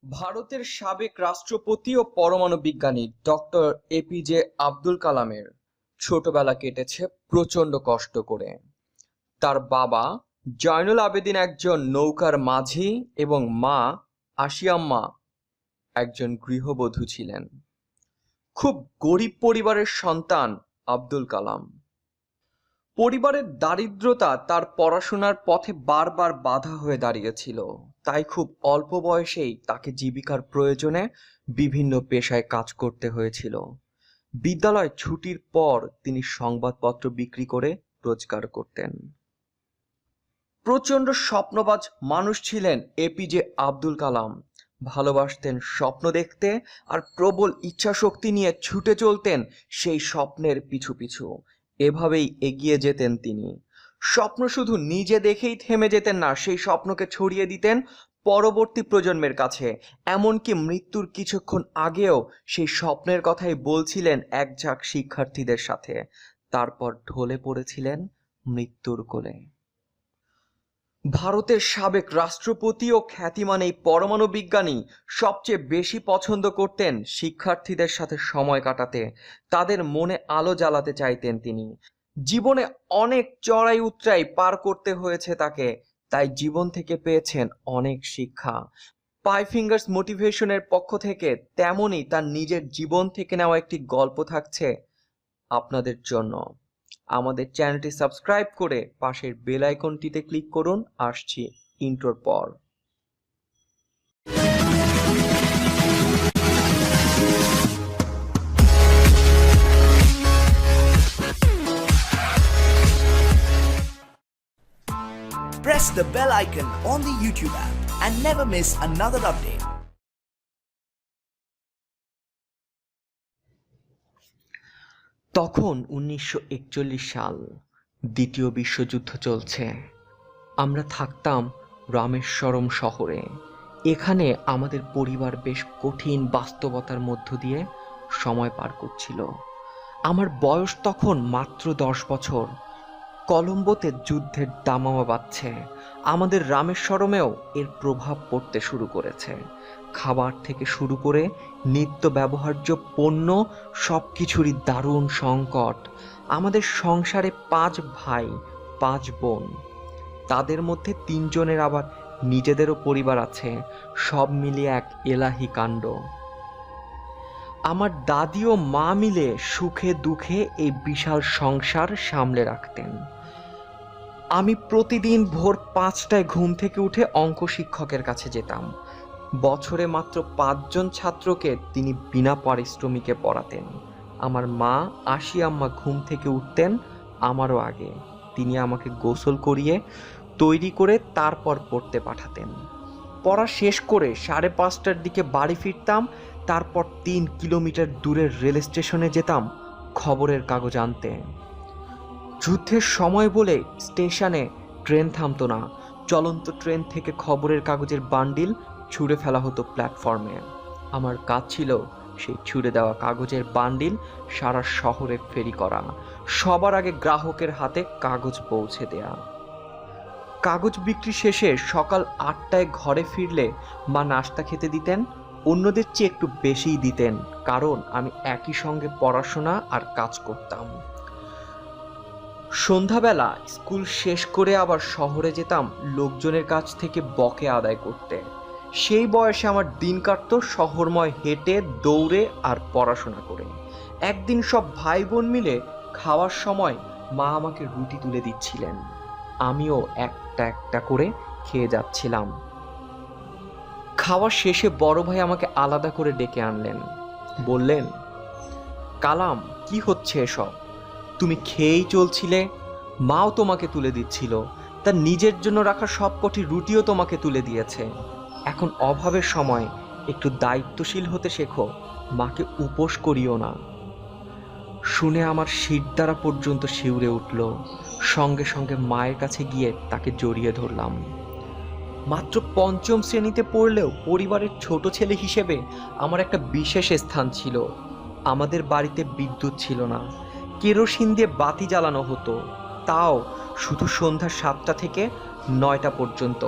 ভারতের সাবেক রাষ্ট্রপতি ও পরমাণু বিজ্ঞানী ডক্টর এপিজে আব্দুল কালামের ছোটবেলা কেটেছে প্রচন্ড কষ্ট করে। তার বাবা জয়নুল আবেদিন একজন নৌকার মাঝি এবং মা আশিয়াম্মা একজন গৃহবধূ ছিলেন। খুব গরিব পরিবারের সন্তান আব্দুল কালাম। পরিবারের দারিদ্রতা তার পড়াশোনার পথে বারবার বাধা হয়ে দাঁড়িয়েছিল, তাই খুব অল্প বয়সেই তাকে জীবিকার প্রয়োজনে বিভিন্ন পেশায় কাজ করতে হয়েছিল। বিদ্যালয় ছুটির পর তিনি সংবাদপত্র বিক্রি করে রোজগার করতেন। প্রচণ্ড স্বপ্নবাজ মানুষ ছিলেন এপিজে আব্দুল কালাম। ভালোবাসতেন স্বপ্ন দেখতে আর প্রবল ইচ্ছাশক্তি নিয়ে ছুটে চলতেন সেই স্বপ্নের পিছু পিছু। এভাবেই এগিয়ে যেতেন তিনি। স্বপ্ন শুধু নিজে দেখেই থেমে যেতেন না, সেই স্বপ্নকে ছড়িয়ে দিতেন পরবর্তী প্রজন্মের কাছে। এমনকি মৃত্যুর কিছুক্ষণ আগেও সেই স্বপ্নের কথাই বলছিলেন এক ঝাঁক শিক্ষার্থীদের সাথে। তারপর ঢলে পড়েছিলেন মৃত্যুর কোলে। ভারতের সাবেক রাষ্ট্রপতি ও খ্যাতিমান এই পরমাণু বিজ্ঞানী সবচেয়ে বেশি পছন্দ করতেন শিক্ষার্থীদের সাথে সময় কাটাতে। তাদের মনে আলো জ্বালাতে চাইতেন তিনি। জীবনে অনেক চড়াই উতরাই পার করতে হয়েছে তাকে, তাই জীবন থেকে পেয়েছেন অনেক শিক্ষা। ফাইভ ফিঙ্গার্স মোটিভেশনের পক্ষ থেকে তেমনই তার নিজের জীবন থেকে নেওয়া একটি গল্প থাকছে আপনাদের জন্য। আমাদের চ্যানেলটি সাবস্ক্রাইব করে পাশের বেল আইকনটিতে ক্লিক করুন। আসছি ইন্ট্রোর পর। Press the bell icon on the YouTube app and never miss another update. তখন 1941 সাল, দ্বিতীয় বিশ্বযুদ্ধ চলছে। আমরা থাকতাম রামেশ্বরম শহরে। এখানে আমাদের পরিবার বেশ কঠিন বাস্তবতার মধ্য দিয়ে সময় পার করছিল। আমার বয়স তখন মাত্র 10 বছর। কলম্বোতে যুদ্ধের দামামা বাজছে। আমাদের রামেশ্বরমেও এর প্রভাব পড়তে শুরু করেছে। খাবার থেকে শুরু করে নিত্য ব্যবহার্য পণ্য সব কিছুরই দারুণ সংকট। আমাদের সংসারে 5 ভাই 5 বোন। তাদের মধ্যে 3 জনের আবার নিজেদেরও পরিবার আছে। সব মিলিয়ে এক এলাহি কাণ্ড। আমার দাদি ও মা মিলে সুখে দুঃখে এই বিশাল সংসার সামলে রাখতেন। আমি প্রতিদিন ভোর 5টায় ঘুম থেকে উঠে অঙ্ক শিক্ষকের কাছে যেতাম। বছরে মাত্র 5 জন ছাত্রকে তিনি বিনা পারিশ্রমিকে পড়াতেন। আমার মা আশিয়াম্মা ঘুম থেকে উঠতেন আমারও আগে। তিনি আমাকে গোসল করিয়ে তৈরি করে তারপর পড়তে পাঠাতেন। পড়া শেষ করে 5:30টার দিকে বাড়ি ফিরতাম। তারপর 3 কিলোমিটার দূরের রেল স্টেশনে যেতাম খবরের কাগজ আনতে। যুদ্ধের সময় বলে স্টেশনে ট্রেন থামতো না। চলন্ত ট্রেন থেকে খবরের কাগজের বান্ডিল ছুঁড়ে ফেলা হতো প্ল্যাটফর্মে। আমার কাজ ছিল সেই ছুঁড়ে দেওয়া কাগজের বান্ডিল সারা শহরে ফেরি করা, সবার আগে গ্রাহকের হাতে কাগজ পৌঁছে দেয়া। কাগজ বিক্রি শেষে সকাল 8টায় ঘরে ফিরলে মা নাস্তা খেতে দিতেন। অন্যদের চেয়ে একটু বেশিই দিতেন, কারণ আমি একই সঙ্গে পড়াশোনা আর কাজ করতাম। সন্ধ্যাবেলা স্কুল শেষ করে আবার শহরে যেতাম লোকজনের কাছ থেকে বকে আদায় করতে। সেই বয়সে আমার দিন কাটতো শহরময় হেঁটে, দৌড়ে আর পড়াশোনা করে। একদিন সব ভাই বোন মিলে খাওয়ার সময় মা আমাকে রুটি তুলে দিচ্ছিলেন। আমিও একটা একটা করে খেয়ে যাচ্ছিলাম। খাওয়া শেষে বড় ভাই আমাকে আলাদা করে ডেকে আনলেন। বললেন, কালাম, কি হচ্ছে এসব? তুমি খেয়েই চলছিলে, মাও তোমাকে তুলে দিচ্ছিল, তার নিজের জন্য রাখা সব কটি রুটিও তোমাকে তুলে দিয়েছে। এখন অভাবের সময় একটু দায়িত্বশীল হতে শেখো, মাকে উপোস করিও না। শুনে আমার শিরদাঁড়া পর্যন্ত শিউরে উঠল। সঙ্গে সঙ্গে মায়ের কাছে গিয়ে তাকে জড়িয়ে ধরলাম। মাত্র 5ম শ্রেণীতে পড়লেও পরিবারের ছোট ছেলে হিসেবে আমার একটা বিশেষ স্থান ছিল। আমাদের বাড়িতে বিদ্যুৎ ছিল না, কেরোসিন দিয়ে বাতি জ্বালানো হতো, তাও শুধু সন্ধ্যা 7টা থেকে 9টা পর্যন্ত।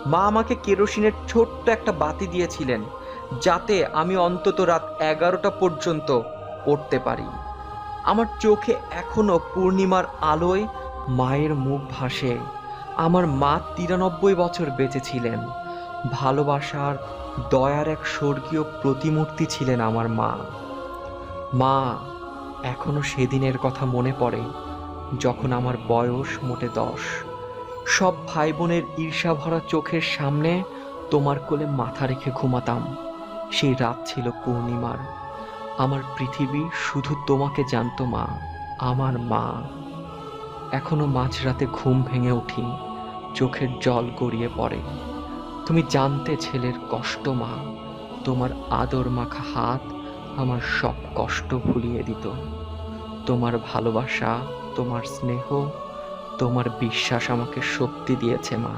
মা আমাকে কেরোসিনের ছোট্ট একটা বাতি দিয়েছিলেন, যাতে আমি অন্তত রাত 11টা পর্যন্ত পড়তে পারি। আমার চোখে এখনো পূর্ণিমার আলোয় মায়ের মুখ ভাসে। আমার মা 93 বছর বেঁচে ছিলেন। ভালোবাসার, দয়ার এক স্বর্গীয় প্রতিমূর্তি ছিলেন আমার মা। মা, এখনো সেদিনের কথা মনে পড়ে, যখন আমার বয়স মোটে 10। সব ভাই বোনের ঈর্ষা ভরা চোখের সামনে তোমার কোলে মাথা রেখে ঘুমাতাম। সেই রাত ছিল পূর্ণিমার। আমার পৃথিবী শুধু তোমাকে জানতো মা, আমার মা। এখনো মাঝরাতে ঘুম ভেঙে উঠি, চোখের জল গড়িয়ে পড়ে। তুমি জানতে ছেলের কষ্ট মা, তোমার আদর মাখা হাত আমার সব কষ্ট ভুলিয়ে দিত। তোমার ভালোবাসা, তোমার স্নেহ, তোমার বিশ্বাস আমাকে শক্তি দিয়েছে মা।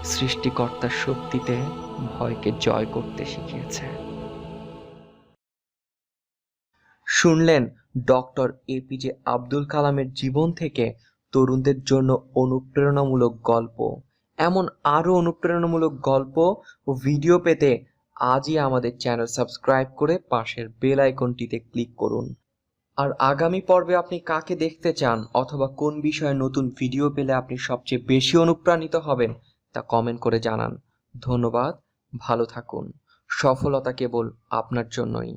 সৃষ্টিকর্তার শক্তিতে ভয়কে জয় করতে শিখিয়েছে। শুনলেন ডক্টর এপিজে আব্দুল কালামের জীবন থেকে তরুণদের জন্য অনুপ্রেরণামূলক গল্প। এমন আরও অনুপ্রেরণামূলক গল্প ও ভিডিও পেতে আজই আমাদের চ্যানেল সাবস্ক্রাইব করে পাশের বেল আইকনটিতে ক্লিক করুন। আর আগামী পর্বে আপনি কাকে দেখতে চান অথবা কোন বিষয়ে নতুন ভিডিও পেলে আপনি সবচেয়ে বেশি অনুপ্রাণিত হবেন তা কমেন্ট করে জানান। ধন্যবাদ, ভালো থাকুন। সফলতা কেবল আপনার জন্যই।